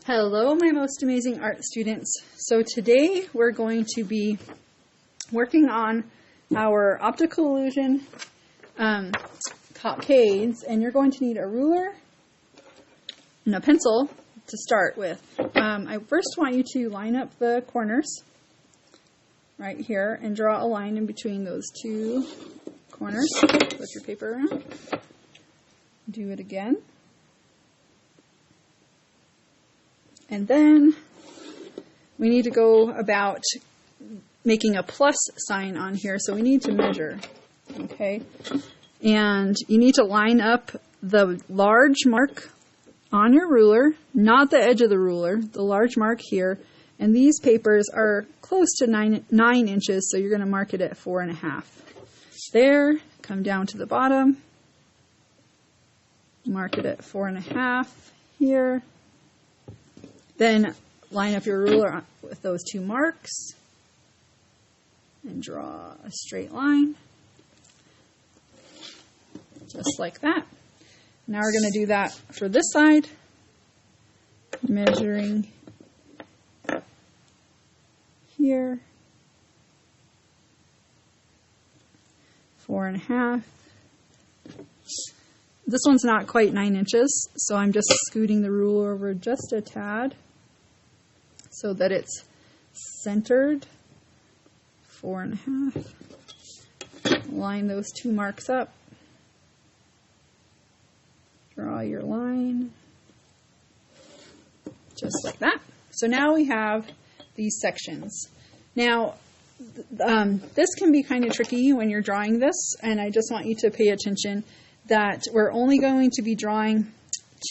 Hello, my most amazing art students. So today we're going to be working on our optical illusion cockades, and you're going to need a ruler and a pencil to start with. I first want you to line up the corners right here and draw a line in between those two corners. Flip your paper around. Do it again. And then we need to go about making a plus sign on here, so we need to measure, okay? And you need to line up the large mark on your ruler, not the edge of the ruler, the large mark here. And these papers are close to 9 inches, so you're going to mark it at 4.5. There, come down to the bottom, mark it at 4.5 here. Then line up your ruler with those two marks and draw a straight line, just like that. Now we're going to do that for this side, measuring here, 4.5. This one's not quite 9 inches, so I'm just scooting the ruler over just a tad so that it's centered. 4.5. Line those two marks up. Draw your line. Just like that. So now we have these sections. Now, this can be kind of tricky when you're drawing this, and I just want you to pay attention that we're only going to be drawing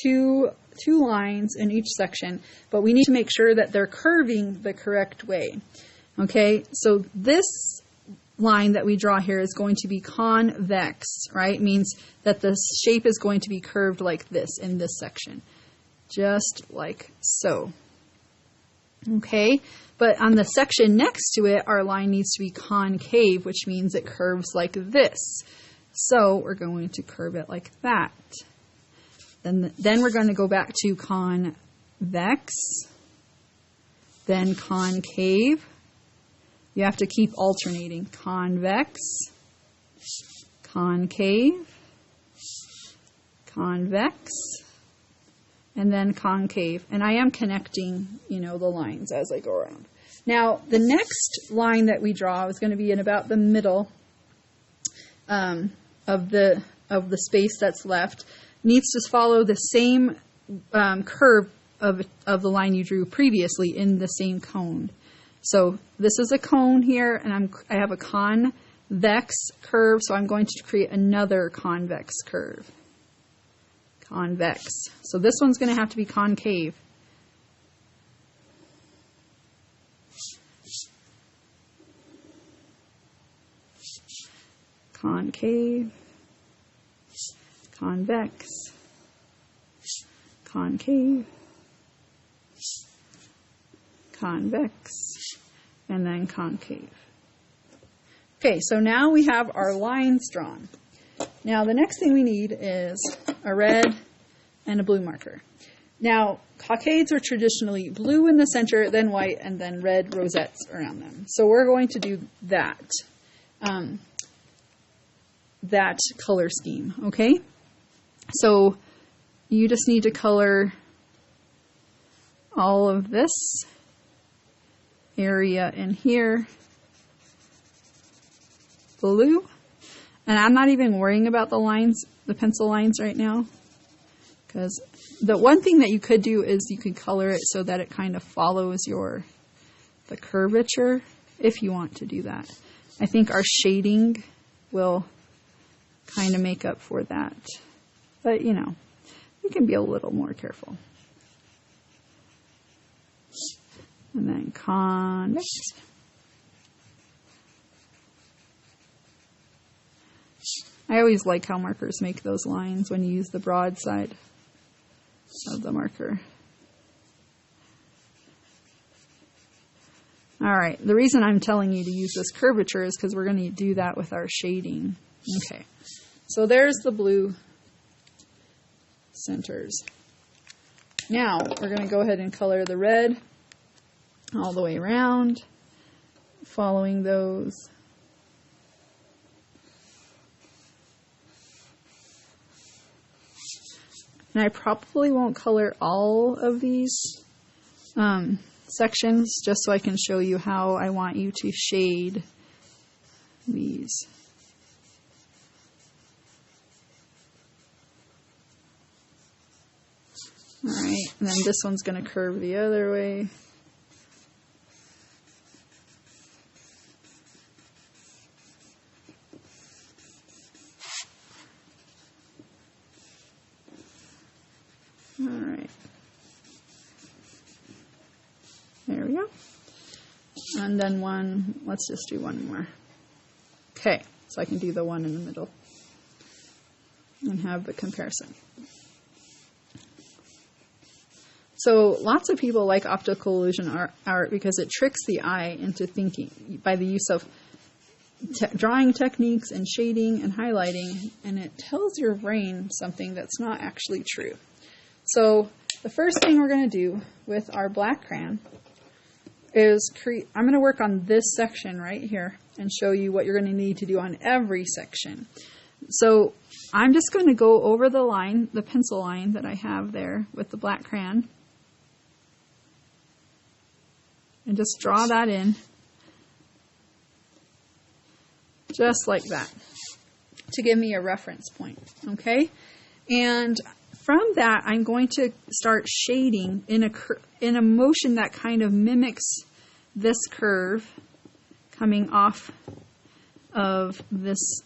two lines in each section, but we need to make sure that they're curving the correct way. Okay, so this line that we draw here is going to be convex, right? Means that the shape is going to be curved like this in this section, just like so. Okay, but on the section next to it, our line needs to be concave, which means it curves like this. So we're going to curve it like that. Then we're going to go back to convex, then concave. You have to keep alternating. Convex, concave, convex, and then concave. And I am connecting, the lines as I go around. Now, the next line that we draw is going to be in about the middle of the space that's left. Needs to follow the same curve of the line you drew previously in the same cone. So this is a cone here, and I have a convex curve, so I'm going to create another convex curve. Convex. So this one's going to have to be concave. Concave, convex, concave, convex, and then concave. Okay, so now we have our lines drawn. Now the next thing we need is a red and a blue marker. Now, cockades are traditionally blue in the center, then white, and then red rosettes around them. So we're going to do that. That color scheme, okay? So you just need to color all of this area in here blue. And I'm not even worrying about the lines, the pencil lines right now, because the one thing that you could do is you could color it so that it kind of follows the curvature, if you want to do that. I think our shading will kind of make up for that. But, you can be a little more careful. And then convex. I always like how markers make those lines when you use the broad side of the marker. All right, the reason I'm telling you to use this curvature is because we're going to do that with our shading. Okay, so there's the blue centers. Now we're going to go ahead and color the red all the way around, following those. And I probably won't color all of these sections, just so I can show you how I want you to shade these. Alright, and then this one's going to curve the other way. Alright. There we go. And then one, let's just do one more. Okay, so I can do the one in the middle and have the comparison. So lots of people like optical illusion art because it tricks the eye into thinking by the use of drawing techniques and shading and highlighting, and it tells your brain something that's not actually true. So the first thing we're going to do with our black crayon is I'm going to work on this section right here and show you what you're going to need to do on every section. So I'm just going to go over the line, the pencil line that I have there with the black crayon, and just draw that in, just like that, to give me a reference point, okay? And from that, I'm going to start shading in a motion that kind of mimics this curve coming off of this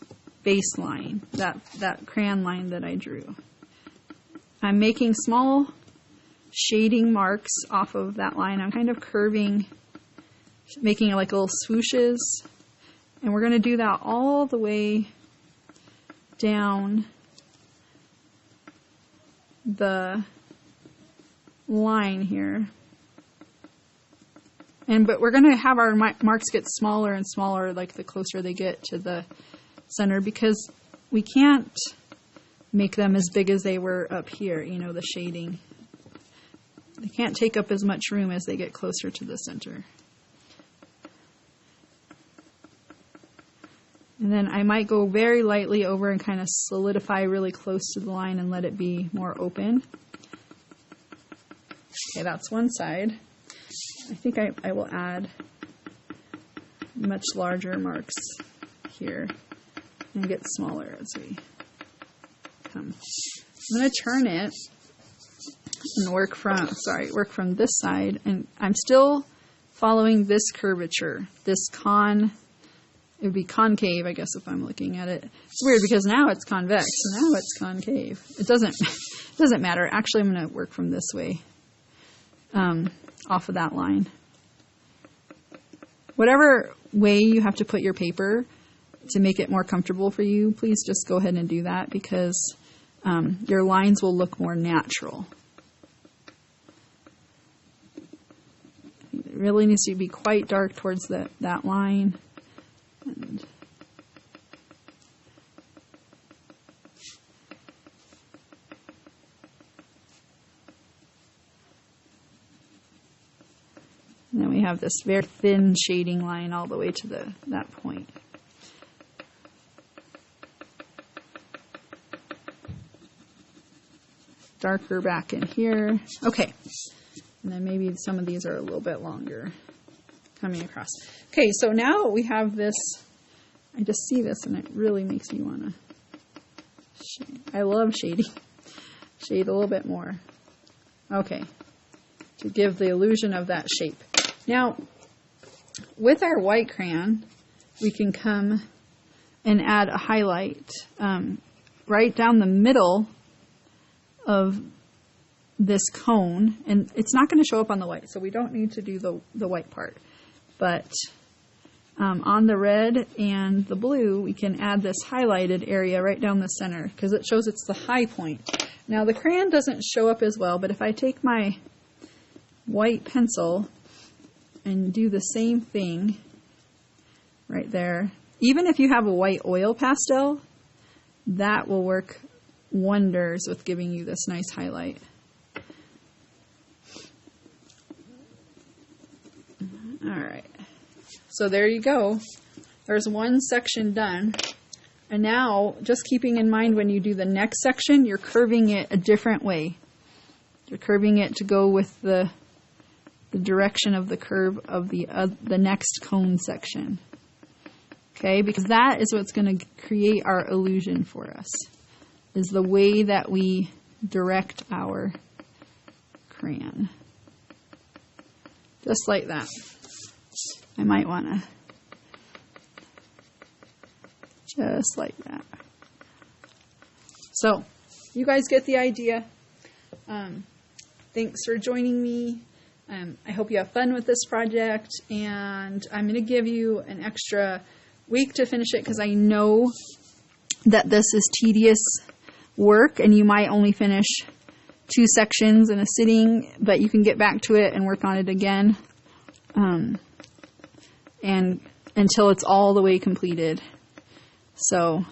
baseline, that crayon line that I drew. I'm making small shading marks off of that line. I'm kind of curving, making like little swooshes, and we're going to do that all the way down the line here. But we're going to have our marks get smaller and smaller, like the closer they get to the center, because we can't make them as big as they were up here, you know, the shading. They can't take up as much room as they get closer to the center. And then I might go very lightly over and kind of solidify really close to the line and let it be more open. Okay, that's one side. I think I will add much larger marks here and get smaller as we come. I'm going to turn it and work from this side, and I'm still following this curvature, it would be concave, I guess, if I'm looking at it. It's weird because now it's convex, so now it's concave. It doesn't matter. Actually, I'm going to work from this way, off of that line. Whatever way you have to put your paper to make it more comfortable for you, please just go ahead and do that, because your lines will look more natural. It really needs to be quite dark towards that line. And then we have this very thin shading line all the way to that point. Darker back in here. Okay. And then maybe some of these are a little bit longer coming across. Okay, so now we have this. I just see this and it really makes me want to shade. I love shading. Shade a little bit more. Okay, to give the illusion of that shape. Now, with our white crayon, we can come and add a highlight right down the middle of this cone, and it's not going to show up on the white, so we don't need to do the white part. But on the red and the blue, we can add this highlighted area right down the center, because it shows it's the high point. Now the crayon doesn't show up as well, but if I take my white pencil and do the same thing right there, even if you have a white oil pastel, that will work wonders with giving you this nice highlight. All right. So there you go. There's one section done. And now, just keeping in mind when you do the next section, you're curving it a different way. You're curving it to go with the direction of the curve of the next cone section. Okay, because that is what's going to create our illusion for us, is the way that we direct our crayon. Just like that. I might want to, just like that. So, you guys get the idea. Thanks for joining me. I hope you have fun with this project, and I'm going to give you an extra week to finish it because I know that this is tedious work and you might only finish 2 sections in a sitting, but you can get back to it and work on it again and until it's all the way completed. So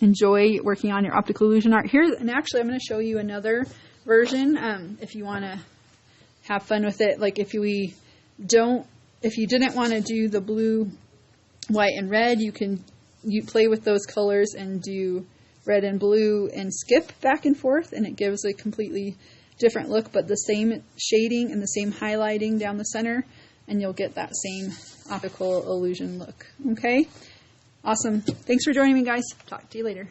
enjoy working on your optical illusion art. Here, and actually I'm going to show you another version if you want to have fun with it. Like if you didn't want to do the blue, white, and red, you play with those colors and do red and blue and skip back and forth, and it gives a completely different look, but the same shading and the same highlighting down the center, and you'll get that same optical illusion look. Okay? Awesome. Thanks for joining me, guys. Talk to you later.